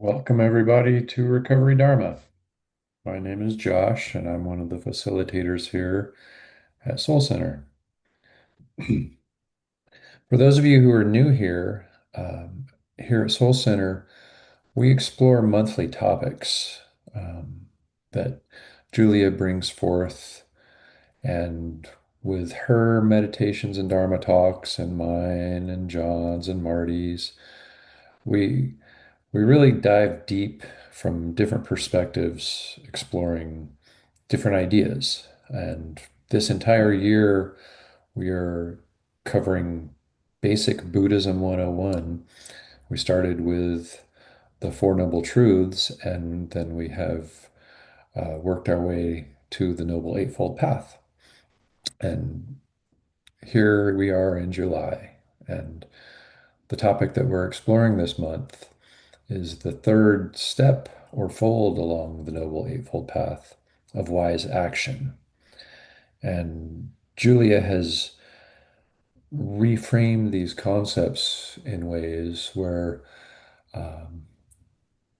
Welcome, everybody, to Recovery Dharma. My name is Josh, and I'm one of the facilitators here at Soul Center. For those of you who are new here, here at Soul Center, we explore monthly topics that Julia brings forth, and with her meditations and Dharma talks, and mine, and John's, and Marty's, we we really dive deep from different perspectives, exploring different ideas. And this entire year, we are covering basic Buddhism 101. We started with the Four Noble Truths, and then we have worked our way to the Noble Eightfold Path. And here we are in July. And the topic that we're exploring this month is the third step or fold along the Noble Eightfold Path of wise action. And Julia has reframed these concepts in ways where um,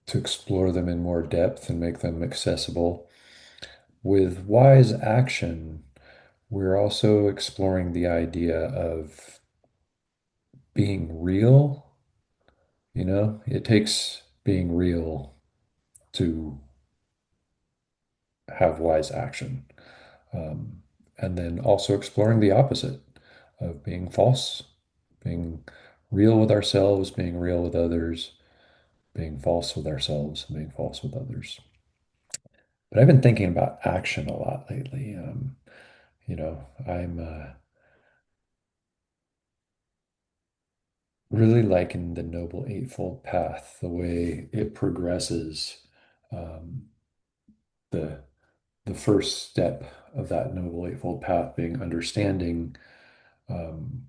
to explore them in more depth and make them accessible. With wise action, we're also exploring the idea of being real. It takes being real to have wise action. Um, and then also exploring the opposite of being false, being real with ourselves, being real with others, being false with ourselves, and being false with others. But I've been thinking about action a lot lately. I'm really liking the Noble Eightfold Path, the way it progresses. Um, the the first step of that Noble Eightfold Path being understanding, um,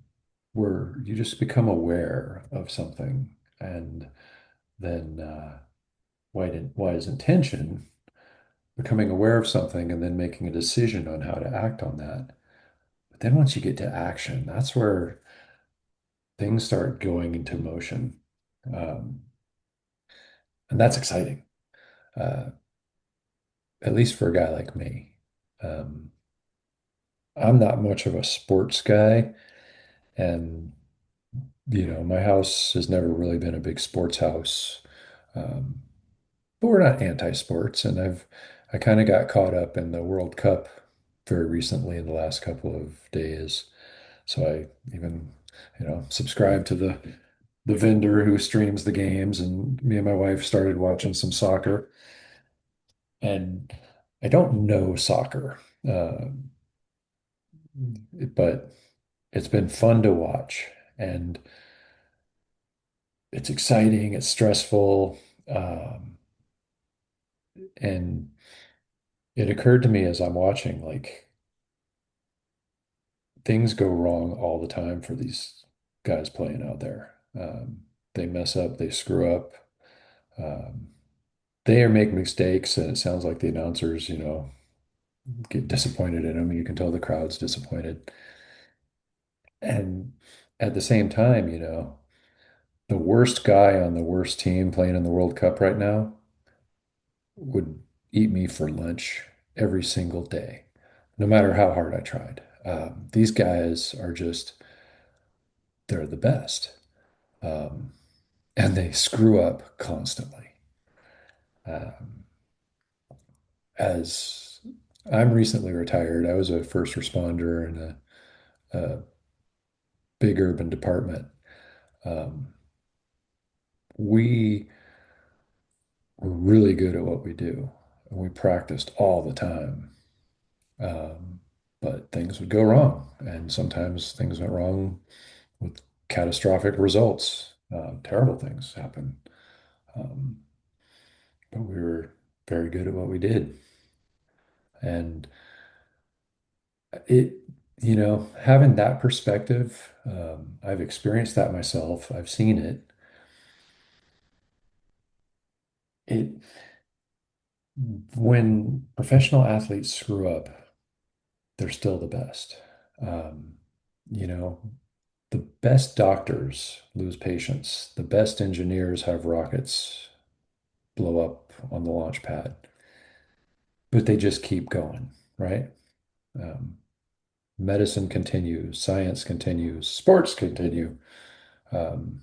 where you just become aware of something, and then wise intention, becoming aware of something and then making a decision on how to act on that. But then once you get to action, that's where things start going into motion. Um, and that's exciting, uh, at least for a guy like me. Um, I'm not much of a sports guy, and my house has never really been a big sports house. Um, but we're not anti-sports, and I kind of got caught up in the World Cup very recently in the last couple of days. So I even, subscribe to the vendor who streams the games, and me and my wife started watching some soccer. And I don't know soccer, but it's been fun to watch, and it's exciting, it's stressful, and it occurred to me as I'm watching, like, things go wrong all the time for these guys playing out there. They mess up, they screw up. Um, they are make mistakes, and it sounds like the announcers, get disappointed in them. You can tell the crowd's disappointed. And at the same time, the worst guy on the worst team playing in the World Cup right now would eat me for lunch every single day, no matter how hard I tried. These guys are just, they're the best. Um, and they screw up constantly. Um, as I'm recently retired, I was a first responder in a big urban department. Um, we were really good at what we do, and we practiced all the time. Um, but things would go wrong, and sometimes things went wrong with catastrophic results. Terrible things happen. Um, but we were very good at what we did. And it, having that perspective, I've experienced that myself. I've seen it. It When professional athletes screw up, they're still the best. Um, you know, the best doctors lose patients. The best engineers have rockets blow up on the launch pad, but they just keep going, right? Um, Medicine continues, science continues, sports continue. Um,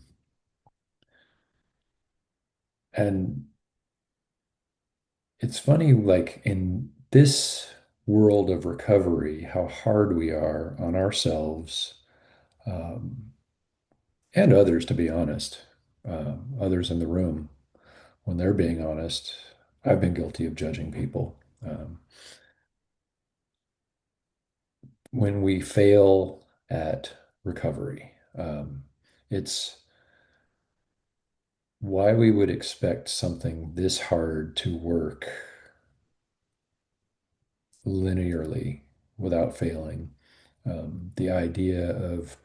and it's funny, like in this world of recovery, how hard we are on ourselves, um, and others, to be honest, others in the room, when they're being honest. I've been guilty of judging people. When we fail at recovery, it's why we would expect something this hard to work linearly without failing. The idea of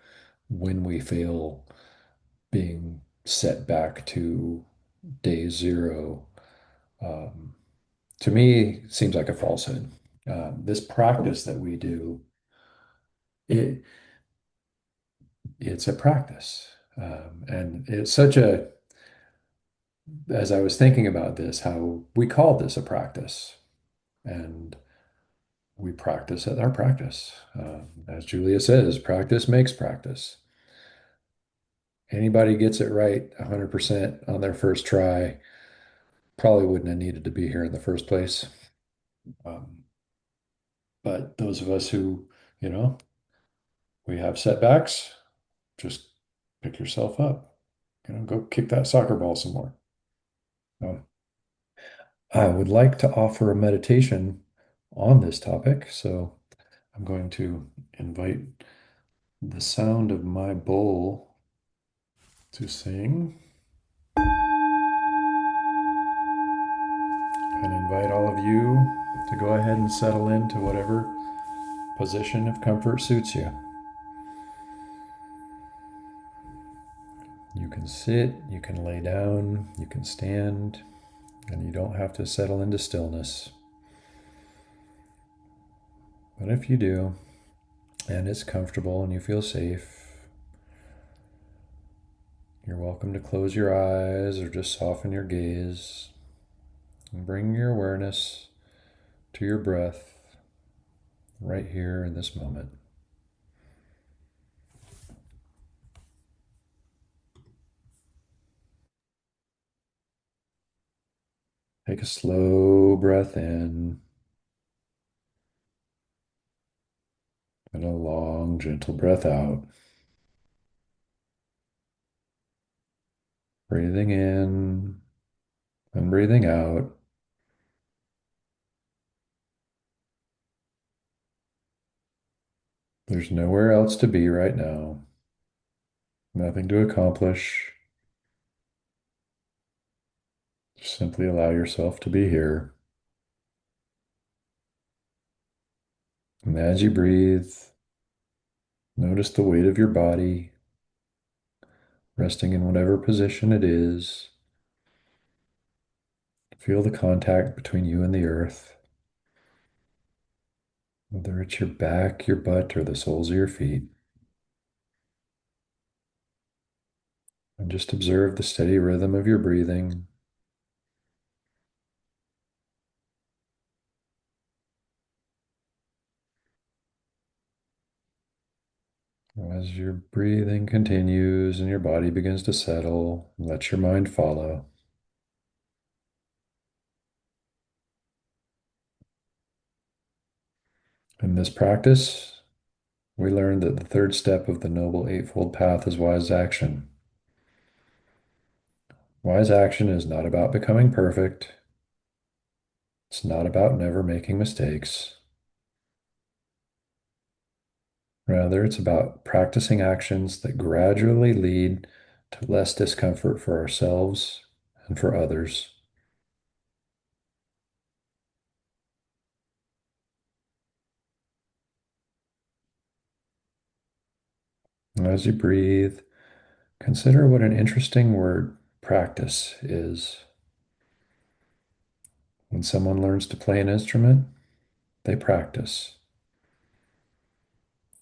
when we fail being set back to day zero, um, to me, seems like a falsehood. This practice that we do, it it's a practice, and it's such a. As I was thinking about this, how we call this a practice, and we practice at our practice. As Julia says, practice makes practice. Anybody gets it right 100% on their first try, probably wouldn't have needed to be here in the first place. Um, but those of us who, you know, we have setbacks, just pick yourself up, go kick that soccer ball some more. Um, I would like to offer a meditation on this topic, so I'm going to invite the sound of my bowl to sing and invite all of you to go ahead and settle into whatever position of comfort suits you. You can sit, you can lay down, you can stand, and you don't have to settle into stillness. But if you do, and it's comfortable and you feel safe, you're welcome to close your eyes or just soften your gaze and bring your awareness to your breath right here in this moment. Take a slow breath in and a long, gentle breath out. Breathing in and breathing out. There's nowhere else to be right now, nothing to accomplish. Just simply allow yourself to be here. And as you breathe, notice the weight of your body resting in whatever position it is. Feel the contact between you and the earth, whether it's your back, your butt, or the soles of your feet. And just observe the steady rhythm of your breathing. As your breathing continues and your body begins to settle, let your mind follow. In this practice, we learned that the third step of the Noble Eightfold Path is wise action. Wise action is not about becoming perfect. It's not about never making mistakes. Rather, it's about practicing actions that gradually lead to less discomfort for ourselves and for others. As you breathe, consider what an interesting word practice is. When someone learns to play an instrument, they practice.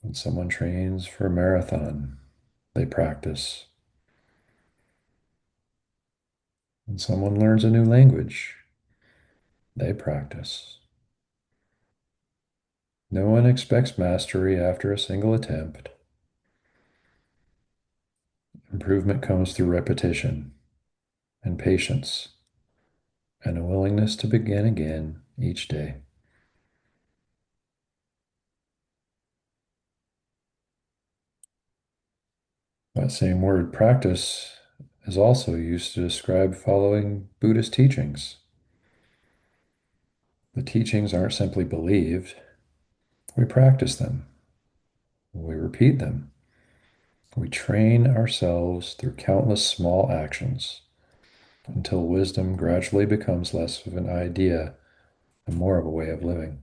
When someone trains for a marathon, they practice. When someone learns a new language, they practice. No one expects mastery after a single attempt. Improvement comes through repetition and patience and a willingness to begin again each day. That same word, practice, is also used to describe following Buddhist teachings. The teachings aren't simply believed, we practice them, we repeat them, we train ourselves through countless small actions until wisdom gradually becomes less of an idea and more of a way of living.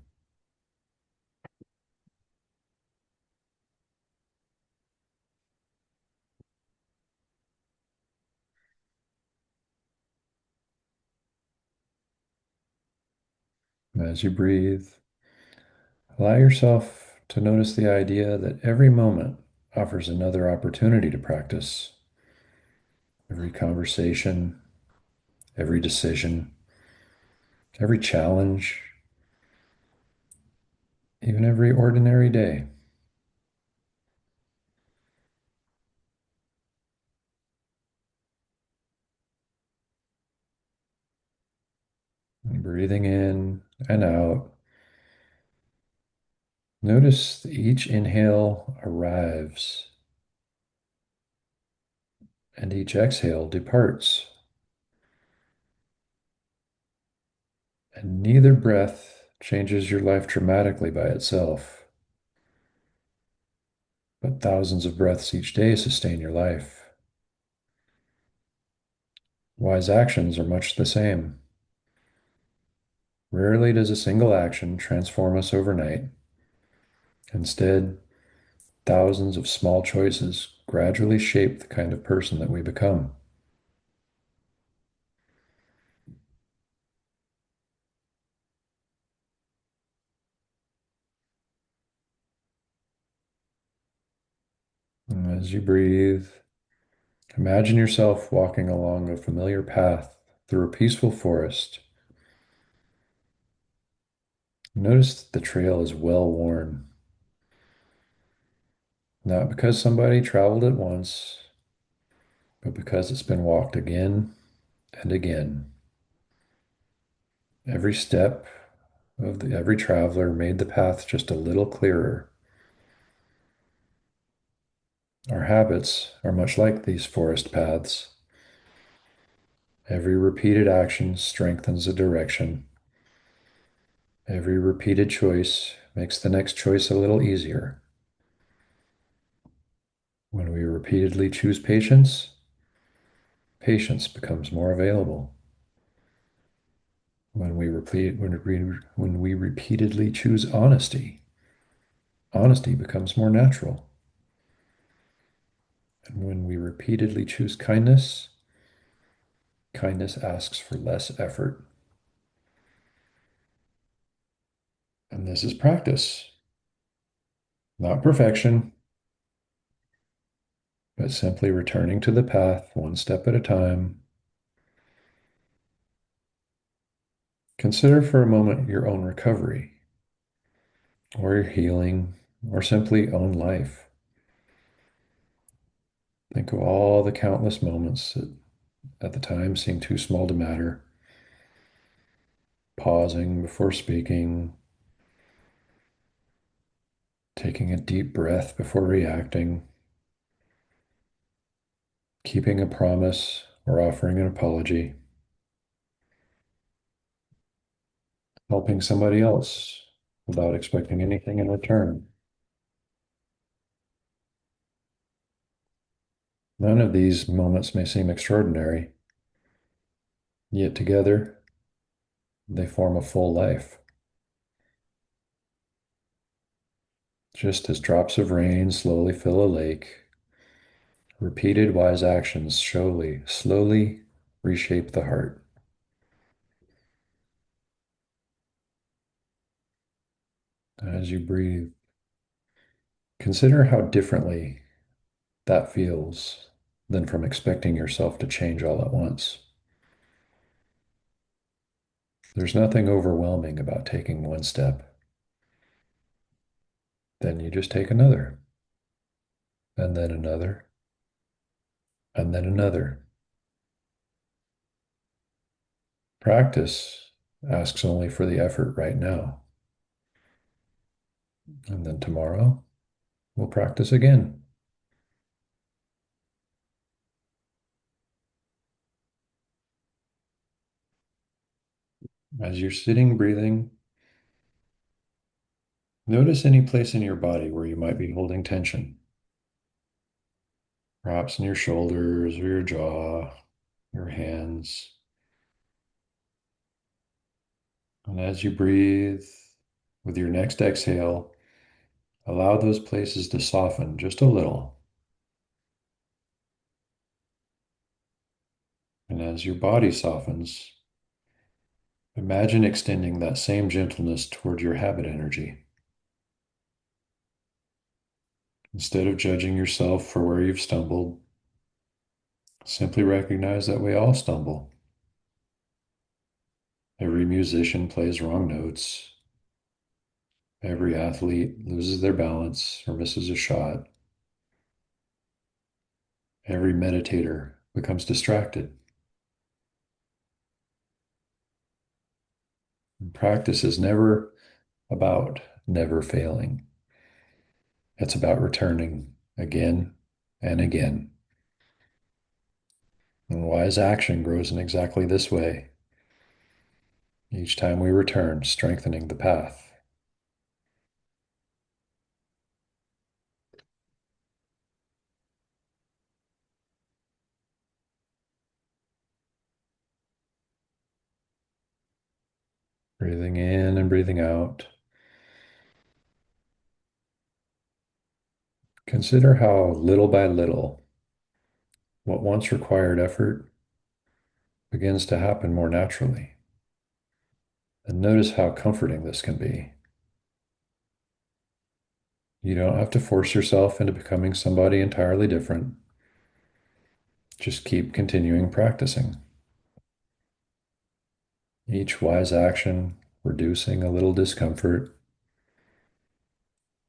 As you breathe, allow yourself to notice the idea that every moment offers another opportunity to practice. Every conversation, every decision, every challenge, even every ordinary day. And breathing in and out, notice that each inhale arrives and each exhale departs. And neither breath changes your life dramatically by itself, but thousands of breaths each day sustain your life. Wise actions are much the same. Rarely does a single action transform us overnight. Instead, thousands of small choices gradually shape the kind of person that we become. And as you breathe, imagine yourself walking along a familiar path through a peaceful forest. Notice that the trail is well worn, not because somebody traveled it once, but because it's been walked again and again. Every step of every traveler made the path just a little clearer. Our habits are much like these forest paths. Every repeated action strengthens a direction. Every repeated choice makes the next choice a little easier. When we repeatedly choose patience, patience becomes more available. When we repeatedly choose honesty, honesty becomes more natural. And when we repeatedly choose kindness, kindness asks for less effort. And this is practice, not perfection, but simply returning to the path one step at a time. Consider for a moment your own recovery, or your healing, or simply own life. Think of all the countless moments that at the time seemed too small to matter, pausing before speaking, taking a deep breath before reacting, keeping a promise or offering an apology, helping somebody else without expecting anything in return. None of these moments may seem extraordinary, yet together they form a full life. Just as drops of rain slowly fill a lake, repeated wise actions slowly reshape the heart. As you breathe, consider how differently that feels than from expecting yourself to change all at once. There's nothing overwhelming about taking one step. Then you just take another, and then another, and then another. Practice asks only for the effort right now. And then tomorrow, we'll practice again. As you're sitting, breathing, notice any place in your body where you might be holding tension, perhaps in your shoulders or your jaw, your hands. And as you breathe, with your next exhale, allow those places to soften just a little. And as your body softens, imagine extending that same gentleness toward your habit energy. Instead of judging yourself for where you've stumbled, simply recognize that we all stumble. Every musician plays wrong notes. Every athlete loses their balance or misses a shot. Every meditator becomes distracted. And practice is never about never failing. It's about returning again and again. And wise action grows in exactly this way. Each time we return, strengthening the path. Breathing in and breathing out. Consider how little by little, what once required effort begins to happen more naturally. And notice how comforting this can be. You don't have to force yourself into becoming somebody entirely different. Just keep continuing practicing. Each wise action, reducing a little discomfort,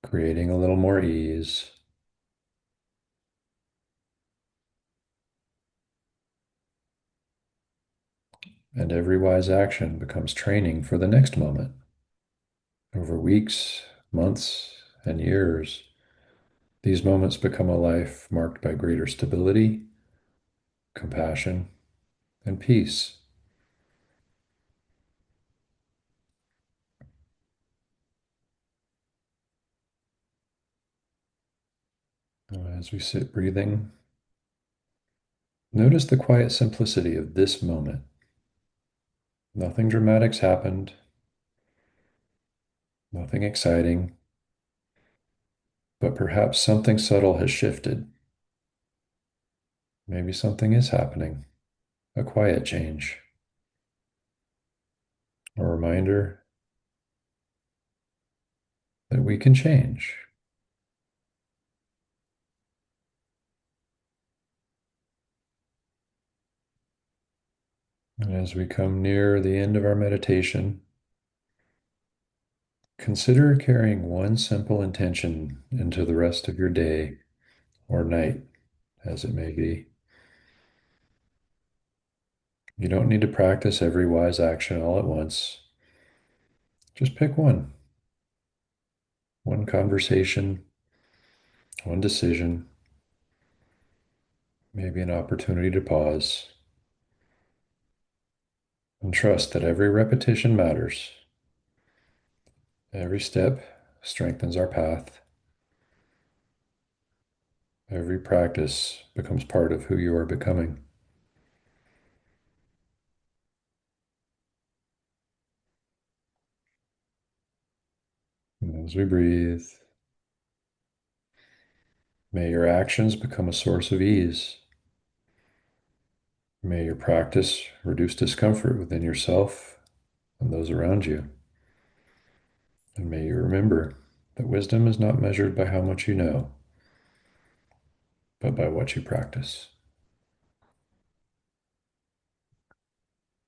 creating a little more ease. And every wise action becomes training for the next moment. Over weeks, months, and years, these moments become a life marked by greater stability, compassion, and peace. As we sit breathing, notice the quiet simplicity of this moment. Nothing dramatic's happened, nothing exciting, but perhaps something subtle has shifted. Maybe something is happening, a quiet change, a reminder that we can change. And as we come near the end of our meditation, consider carrying one simple intention into the rest of your day or night, as it may be. You don't need to practice every wise action all at once. Just pick one conversation, one decision, maybe an opportunity to pause, and trust that every repetition matters. Every step strengthens our path. Every practice becomes part of who you are becoming. And as we breathe, may your actions become a source of ease. May your practice reduce discomfort within yourself and those around you. And may you remember that wisdom is not measured by how much you know, but by what you practice.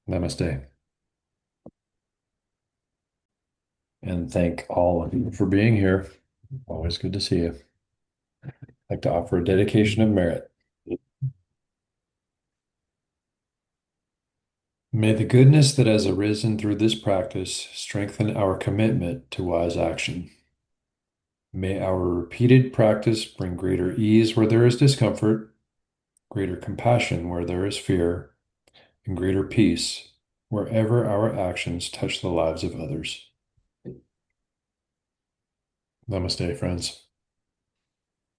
Namaste. and thank all of you for being here. Always good to see you. I'd like to offer a dedication of merit. May the goodness that has arisen through this practice strengthen our commitment to wise action. May our repeated practice bring greater ease where there is discomfort, greater compassion where there is fear, and greater peace wherever our actions touch the lives of others. Namaste, friends.